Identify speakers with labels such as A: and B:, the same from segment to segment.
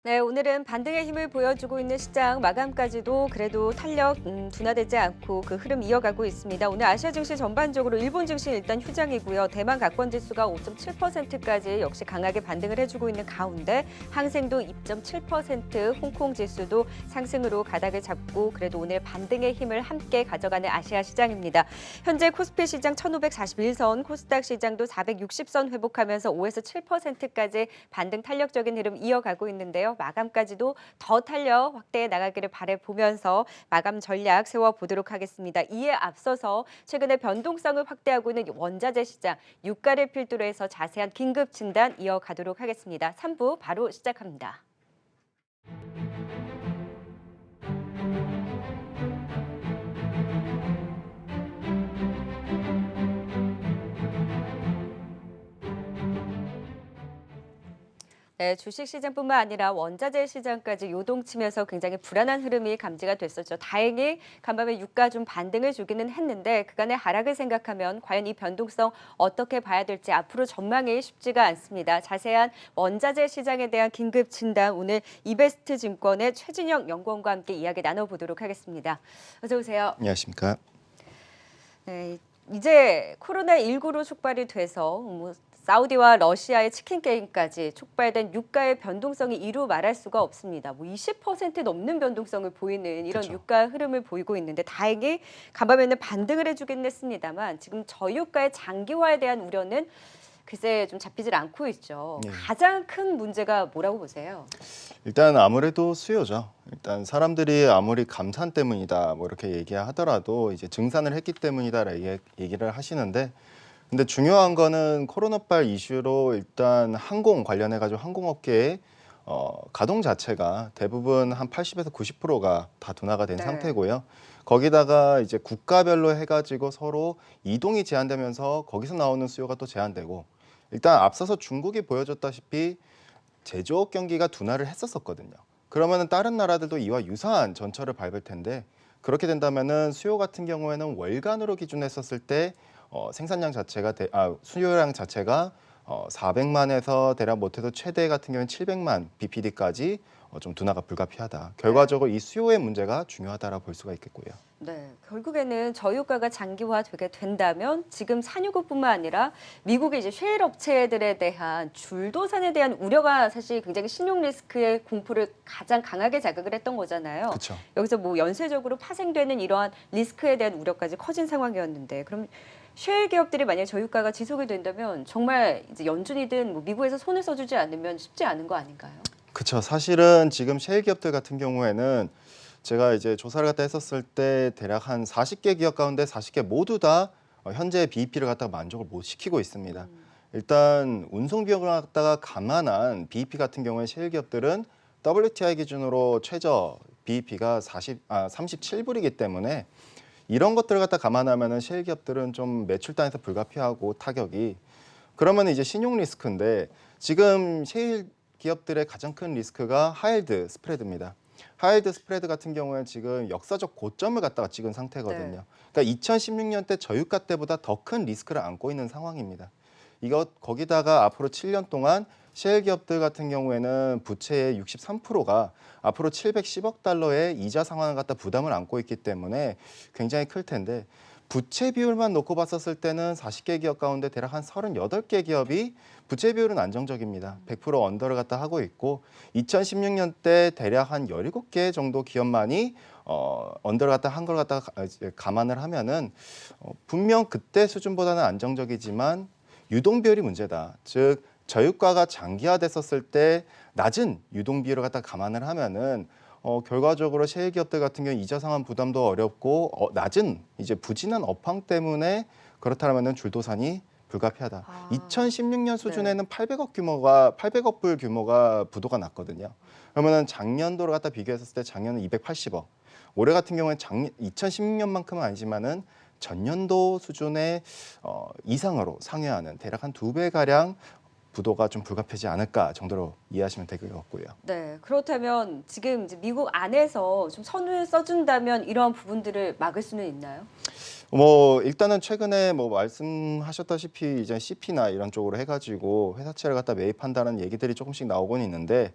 A: 네, 오늘은 반등의 힘을 보여주고 있는 시장 마감까지도 그래도 탄력 둔화되지 않고 그 흐름 이어가고 있습니다. 오늘 아시아 증시 전반적으로 일본 증시 일단 휴장이고요. 대만 각권 지수가 5.7%까지 역시 강하게 반등을 해주고 있는 가운데 항생도 2.7%, 홍콩 지수도 상승으로 가닥을 잡고 그래도 오늘 반등의 힘을 함께 가져가는 아시아 시장입니다. 현재 코스피 시장 1541선, 코스닥 시장도 460선 회복하면서 5에서 7%까지 반등 탄력적인 흐름 이어가고 있는데요. 마감까지도 더 탄력 확대해 나가기를 바라보면서 마감 전략 세워보도록 하겠습니다. 이에 앞서서 최근에 변동성을 확대하고 있는 원자재 시장, 유가를 필두로 해서 자세한 긴급 진단 이어가도록 하겠습니다. 3부 바로 시작합니다. 네, 주식시장뿐만 아니라 원자재 시장까지 요동치면서 굉장히 불안한 흐름이 감지가 됐었죠. 다행히 간밤에 유가 좀 반등을 주기는 했는데 그간의 하락을 생각하면 과연 이 변동성 어떻게 봐야 될지 앞으로 전망이 쉽지가 않습니다. 자세한 원자재 시장에 대한 긴급 진단 오늘 이베스트 증권의 최진영 연구원과 함께 이야기 나눠보도록 하겠습니다. 어서 오세요.
B: 안녕하십니까.
A: 네, 이제 코로나19로 촉발이 돼서 사우디와 러시아의 치킨 게임까지 촉발된 유가의 변동성이 이루 말할 수가 없습니다. 20% 넘는 변동성을 보이는 이런
B: 그쵸.
A: 유가 흐름을 보이고 있는데 다행히 간밤에는 반등을 해주긴 했습니다만 지금 저유가의 장기화에 대한 우려는 글쎄 좀 잡히질 않고 있죠.
B: 네.
A: 가장 큰 문제가 뭐라고 보세요?
B: 일단 아무래도 수요죠. 일단 사람들이 아무리 감산 때문이다 뭐 이렇게 얘기하더라도 이제 증산을 했기 때문이다라고 얘기를 하시는데, 근데 중요한 거는 코로나발 이슈로 일단 항공 관련해 가지고 항공업계의 가동 자체가 대부분 한 80에서 90%가 다 둔화가 된
A: 네.
B: 상태고요. 거기다가 이제 국가별로 해가지고 서로 이동이 제한되면서 거기서 나오는 수요가 또 제한되고, 일단 앞서서 중국이 보여줬다시피 제조업 경기가 둔화를 했었거든요. 그러면은 다른 나라들도 이와 유사한 전철을 밟을 텐데, 그렇게 된다면은 수요 같은 경우에는 월간으로 기준했었을 때 생산량 자체가 수요량 자체가 400만에서 대략 못해도 최대 같은 경우는 700만 bpd까지 좀 둔화가 불가피하다. 결과적으로 이 수요의 문제가 중요하다라고 볼 수가 있겠고요.
A: 네, 결국에는 저유가가 장기화되게 된다면 지금 산유국뿐만 아니라 미국의 이제 셰일 업체들에 대한 줄도산에 대한 우려가 사실 굉장히 신용 리스크의 공포를 가장 강하게 자극을 했던 거잖아요.
B: 그렇죠.
A: 여기서 뭐 연쇄적으로 파생되는 이러한 리스크에 대한 우려까지 커진 상황이었는데 그럼 셰일 기업들이 만약에 저유가가 지속이 된다면 정말 이제 연준이든 뭐 미국에서 손을 써주지 않으면 쉽지 않은 거 아닌가요?
B: 그렇죠. 사실은 지금 셰일 기업들 같은 경우에는 제가 이제 조사를 갖다 했었을 때 대략 한 40개 기업 가운데 40개 모두 다 현재 BEP를 갖다가 만족을 못 시키고 있습니다. 일단 운송 비용을 갖다가 감안한 BEP 같은 경우에 셰일 기업들은 WTI 기준으로 최저 BEP가 37불이기 때문에 이런 것들을 갖다 감안하면은 셰일 기업들은 좀 매출단에서 불가피하고 타격이, 그러면 이제 신용 리스크인데 지금 셰일 기업들의 가장 큰 리스크가 하이힐드 스프레드입니다. 하이힐드 스프레드 같은 경우는 지금 역사적 고점을 갖다가 찍은 상태거든요.
A: 네.
B: 그러니까 2016년 때 저유가 때보다 더 큰 리스크를 안고 있는 상황입니다. 거기다가 앞으로 7년 동안 셰일 기업들 같은 경우에는 부채의 63%가 앞으로 710억 달러의 이자 상환을 갖다 부담을 안고 있기 때문에 굉장히 클 텐데, 부채 비율만 놓고 봤었을 때는 40개 기업 가운데 대략 한 38개 기업이 부채 비율은 안정적입니다. 100% 언더를 갖다 하고 있고, 2016년 때 대략 한 17개 정도 기업만이 언더를 갖다 한 걸 갖다 감안을 하면은 분명 그때 수준보다는 안정적이지만 유동 비율이 문제다. 즉 저유가가 장기화됐었을 때 낮은 유동 비율을 갖다 감안을 하면은 결과적으로 셰일 기업들 같은 경우 이자 상환 부담도 어렵고 낮은 이제 부진한 업황 때문에 그렇다면은 줄도산이 불가피하다. 2016년 수준에는 800억 불 규모가 부도가 났거든요. 그러면은 작년도를 갖다 비교했을 때 작년은 280억. 올해 같은 경우에 2016년만큼은 아니지만은 전년도 수준의 이상으로 상회하는 대략 한 2배 가량 부도가 좀 불가피하지 않을까 정도로 이해하시면 될 것 같고요.
A: 네, 그렇다면 지금 이제 미국 안에서 좀 선을 써준다면 이러한 부분들을 막을 수는 있나요?
B: 뭐 일단은 최근에 뭐 말씀하셨다시피 이제 CP나 이런 쪽으로 해가지고 회사채를 갖다 매입한다는 얘기들이 조금씩 나오곤 있는데,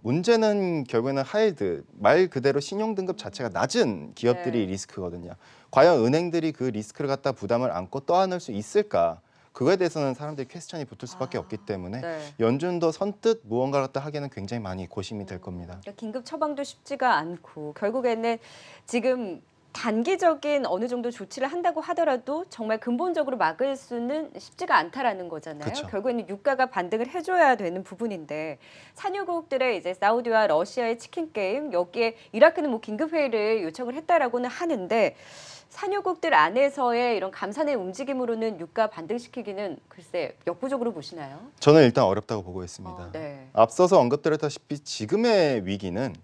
B: 문제는 결국에는 하이드 말 그대로 신용 등급 자체가 낮은 기업들이
A: 네.
B: 리스크거든요. 과연 은행들이 그 리스크를 갖다 부담을 안고 떠안을 수 있을까? 그거에 대해서는 사람들이 퀘스천이 붙을 수밖에 없기 때문에
A: 네.
B: 연준도 선뜻 무언가 갖다 하기에는 굉장히 많이 고심이 될 겁니다.
A: 그러니까 긴급 처방도 쉽지가 않고 결국에는 지금 단기적인 어느 정도 조치를 한다고 하더라도 정말 근본적으로 막을 수는 쉽지가 않다라는 거잖아요.
B: 그쵸.
A: 결국에는 유가가 반등을 해줘야 되는 부분인데 산유국들의 이제 사우디와 러시아의 치킨 게임 여기에 이라크는 뭐 긴급 회의를 요청을 했다라고는 하는데 산유국들 안에서의 이런 감산의 움직임으로는 유가 반등시키기는 글쎄 역부족으로 보시나요?
B: 저는 일단 어렵다고 보고 있습니다.
A: 네.
B: 앞서서 언급드렸다시피 지금의 위기는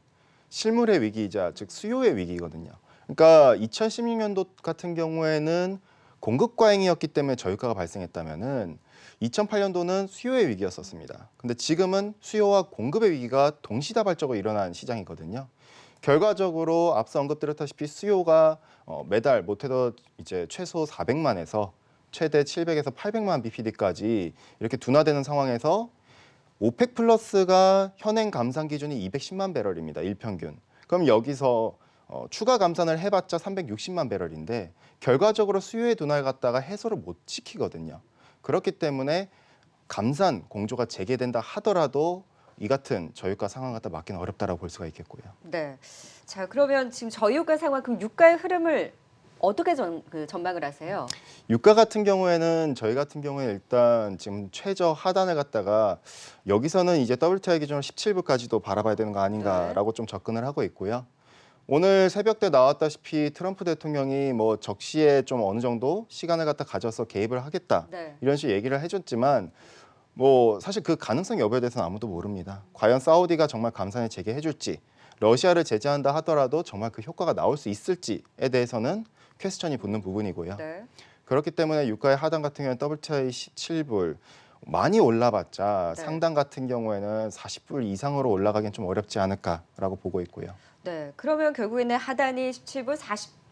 B: 실물의 위기이자 즉 수요의 위기거든요. 그러니까 2016년도 같은 경우에는 공급 과잉이었기 때문에 저유가가 발생했다면은 2008년도는 수요의 위기였었습니다. 근데 지금은 수요와 공급의 위기가 동시다발적으로 일어난 시장이거든요. 결과적으로 앞서 언급드렸다시피 수요가 매달 못해도 이제 최소 400만에서 최대 700에서 800만 bpd까지 이렇게 둔화되는 상황에서 오펙 플러스가 현행 감산 기준이 210만 배럴입니다. 일평균. 그럼 여기서 추가 감산을 해봤자 360만 배럴인데 결과적으로 수요의 둔화를 갖다가 해소를 못 시키거든요. 그렇기 때문에 감산 공조가 재개된다 하더라도 이 같은 저유가 상황 갖다 막기는 어렵다라고 볼 수가 있겠고요.
A: 네. 자, 그러면 지금 저유가 상황, 그럼 유가의 흐름을 어떻게 전망을 하세요?
B: 유가 같은 경우에는 저희 같은 경우에 일단 지금 최저 하단을 갖다가 여기서는 이제 WTI 기준으로 17불까지도 바라봐야 되는 거 아닌가라고 좀 접근을 하고 있고요. 오늘 새벽 때 나왔다시피 트럼프 대통령이 뭐 적시에 좀 어느 정도 시간을 갖다 가져서 개입을 하겠다
A: 네.
B: 이런 식으로 얘기를 해줬지만 뭐 사실 그 가능성 여부에 대해서는 아무도 모릅니다. 과연 사우디가 정말 감산을 재개해줄지 러시아를 제재한다 하더라도 정말 그 효과가 나올 수 있을지에 대해서는 퀘스천이 붙는 부분이고요.
A: 네.
B: 그렇기 때문에 유가의 하단 같은 경우는 WTI 17불 많이 올라봤자
A: 네.
B: 상단 같은 경우에는 40불 이상으로 올라가긴 좀 어렵지 않을까라고 보고 있고요.
A: 네. 그러면 결국에는 하단이 17불,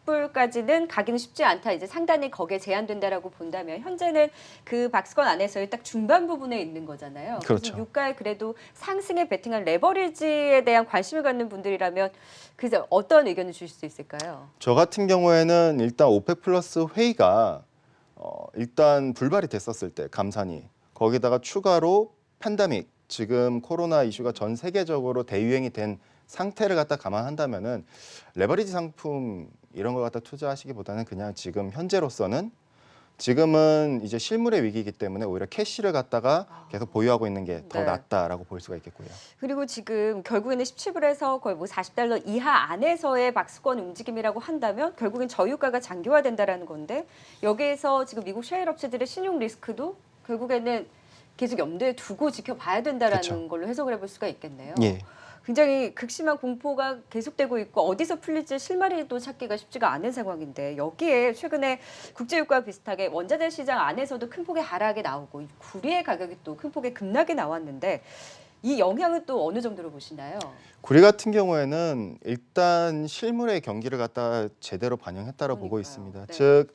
A: 40불까지는 가기는 쉽지 않다. 이제 상단이 거기에 제한된다라고 본다면 현재는 그 박스권 안에서의 딱 중반 부분에 있는 거잖아요.
B: 그렇죠.
A: 그래서 유가에 그래도 상승에 베팅한 레버리지에 대한 관심을 갖는 분들이라면 그래서 어떤 의견을 주실 수 있을까요?
B: 저 같은 경우에는 일단 오펙 플러스 회의가 일단 불발이 됐었을 때 감산이 거기다가 추가로 팬데믹 지금 코로나 이슈가 전 세계적으로 대유행이 된 상태를 갖다 감안한다면은 레버리지 상품 이런 걸 갖다 투자하시기보다는 그냥 지금 현재로서는 지금은 이제 실물의 위기이기 때문에 오히려 캐시를 갖다가 계속 보유하고 있는 게 더
A: 네.
B: 낫다라고 볼 수가 있겠고요.
A: 그리고 지금 결국에는 17불에서 거의 뭐 40달러 이하 안에서의 박스권 움직임이라고 한다면 결국엔 저유가가 장기화된다라는 건데 여기에서 지금 미국 셰일 업체들의 신용 리스크도 결국에는 계속 염두에 두고 지켜봐야 된다라는
B: 그쵸.
A: 걸로 해석을 해볼 수가 있겠네요.
B: 예.
A: 굉장히 극심한 공포가 계속되고 있고 어디서 풀릴지 실마리도 찾기가 쉽지가 않은 상황인데 여기에 최근에 국제유가와 비슷하게 원자재 시장 안에서도 큰 폭의 하락이 나오고 구리의 가격이 또 큰 폭의 급락이 나왔는데 이 영향은 또 어느 정도로 보시나요?
B: 구리 같은 경우에는 일단 실물의 경기를 갖다 제대로 반영했다고 보고
A: 그러니까요.
B: 있습니다.
A: 네.
B: 즉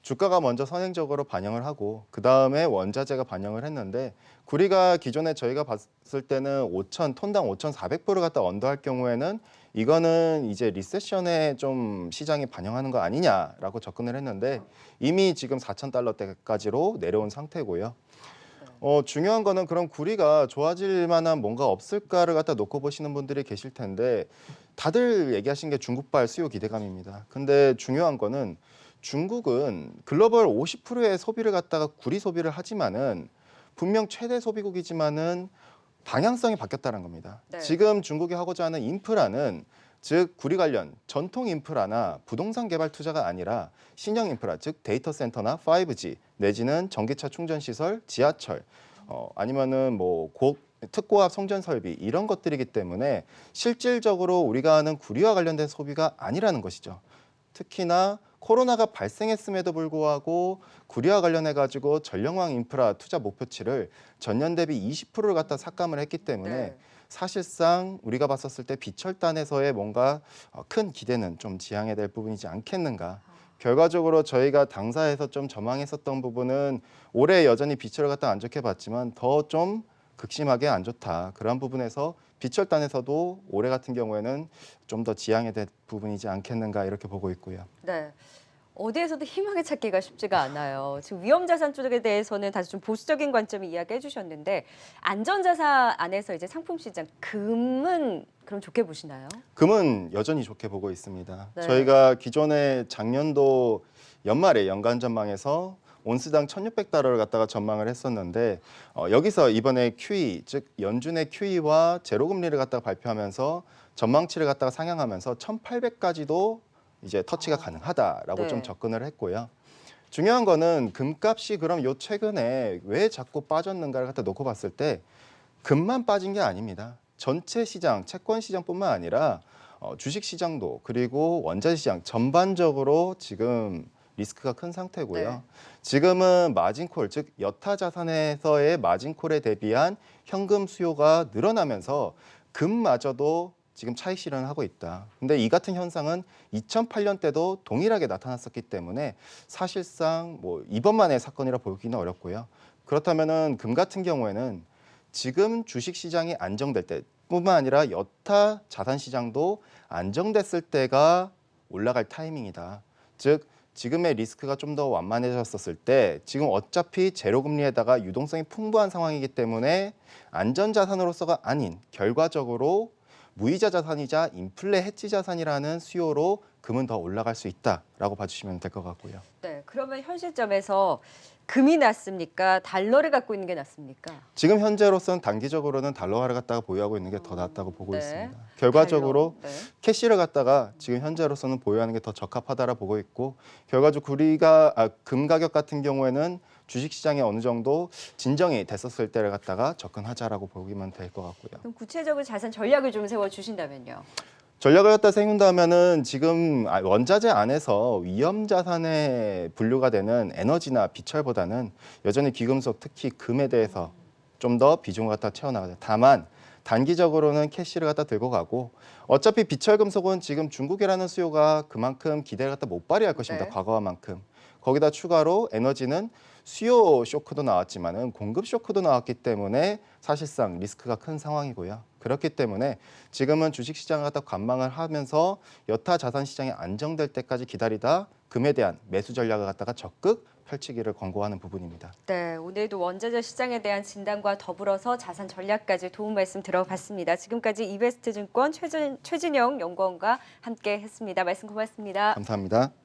B: 주가가 먼저 선행적으로 반영을 하고 그 다음에 원자재가 반영을 했는데 구리가 기존에 저희가 봤을 때는 5천 톤당 5,400불을 갖다 언더할 경우에는 이거는 이제 리세션에 좀 시장이 반영하는 거 아니냐라고 접근을 했는데 이미 지금 4,000달러대까지로 내려온 상태고요. 중요한 거는 그럼 구리가 좋아질 만한 뭔가 없을까를 갖다 놓고 보시는 분들이 계실 텐데 다들 얘기하신 게 중국발 수요 기대감입니다. 근데 중요한 거는 중국은 글로벌 50%의 소비를 갖다가 구리 소비를 하지만은 분명 최대 소비국이지만은 방향성이 바뀌었다는 겁니다.
A: 네.
B: 지금 중국이 하고자 하는 인프라는 즉 구리 관련 전통 인프라나 부동산 개발 투자가 아니라 신형 인프라 즉 데이터 센터나 5G 내지는 전기차 충전 시설, 지하철 아니면은 뭐 특고압 송전 설비 이런 것들이기 때문에 실질적으로 우리가 하는 구리와 관련된 소비가 아니라는 것이죠. 특히나 코로나가 발생했음에도 불구하고 구리와 관련해 가지고 전력망 인프라 투자 목표치를 전년 대비 20%를 갖다 삭감을 했기 때문에
A: 네.
B: 사실상 우리가 봤었을 때 비철단에서의 뭔가 큰 기대는 좀 지향해야 될 부분이지 않겠는가. 결과적으로 저희가 당사에서 좀 전망했었던 부분은 올해 여전히 비철을 갖다 안 좋게 봤지만 더 좀 극심하게 안 좋다. 그런 부분에서 비철단에서도 올해 같은 경우에는 좀 더 지양해야 될 부분이지 않겠는가 이렇게 보고 있고요.
A: 네. 어디에서도 희망을 찾기가 쉽지가 않아요. 지금 위험자산 쪽에 대해서는 다시 좀 보수적인 관점 이야기해 주셨는데 안전자산 안에서 이제 상품 시장 금은 그럼 좋게 보시나요?
B: 금은 여전히 좋게 보고 있습니다.
A: 네.
B: 저희가 기존에 작년도 연말에 연간 전망에서 온스당 1,600달러를 갖다가 전망을 했었는데 여기서 이번에 QE 즉 연준의 QE와 제로금리를 갖다가 발표하면서 전망치를 갖다가 상향하면서 1,800까지도 이제 터치가 가능하다라고
A: 네.
B: 좀 접근을 했고요. 중요한 거는 금값이 그럼 요 최근에 왜 자꾸 빠졌는가를 갖다 놓고 봤을 때 금만 빠진 게 아닙니다. 전체 시장, 채권 시장뿐만 아니라 주식 시장도 그리고 원자재 시장 전반적으로 지금 리스크가 큰 상태고요.
A: 네.
B: 지금은 마진콜, 즉 여타 자산에서의 마진콜에 대비한 현금 수요가 늘어나면서 금마저도 지금 차익 실현을 하고 있다. 근데 이 같은 현상은 2008년 때도 동일하게 나타났었기 때문에 사실상 뭐 이번만의 사건이라 보기는 어렵고요. 그렇다면은 금 같은 경우에는 지금 주식 시장이 안정될 때뿐만 아니라 여타 자산 시장도 안정됐을 때가 올라갈 타이밍이다. 즉 지금의 리스크가 좀 더 완만해졌었을 때 지금 어차피 제로금리에다가 유동성이 풍부한 상황이기 때문에 안전자산으로서가 아닌 결과적으로 무이자 자산이자 인플레 해지 자산이라는 수요로 금은 더 올라갈 수 있다라고 봐주시면 될 것 같고요.
A: 네. 그러면 현 시점에서 금이 낫습니까? 달러를 갖고 있는 게 낫습니까?
B: 지금 현재로서는 단기적으로는 달러화를 갖다가 보유하고 있는 게 더 낫다고 보고
A: 네.
B: 있습니다. 결과적으로
A: 달러. 네.
B: 캐시를 갖다가 지금 현재로서는 보유하는 게 더 적합하다라 보고 있고 결과적으로 우리가 금 가격 같은 경우에는 주식 시장에 어느 정도 진정이 됐었을 때를 갖다가 접근하자라고 보기만 될 것 같고요.
A: 그럼 구체적으로 자산 전략을 좀 세워 주신다면요.
B: 전략을 갖다 세운다면은 지금 원자재 안에서 위험 자산에 분류가 되는 에너지나 비철보다는 여전히 귀금속 특히 금에 대해서 좀 더 비중을 갖다 채워나가자. 다만 단기적으로는 캐시를 갖다 들고 가고 어차피 비철금속은 지금 중국이라는 수요가 그만큼 기대를 갖다 못 발휘할 것입니다.
A: 네.
B: 과거와만큼. 거기다 추가로 에너지는 수요 쇼크도 나왔지만은 공급 쇼크도 나왔기 때문에 사실상 리스크가 큰 상황이고요. 그렇기 때문에 지금은 주식시장을 갖다 관망을 하면서 여타 자산 시장이 안정될 때까지 기다리다 금에 대한 매수 전략을 갖다가 적극 펼치기를 권고하는 부분입니다.
A: 네, 오늘도 원자재 시장에 대한 진단과 더불어서 자산 전략까지 도움 말씀 들어봤습니다. 지금까지 이베스트증권 최진영 연구원과 함께했습니다. 말씀 고맙습니다.
B: 감사합니다.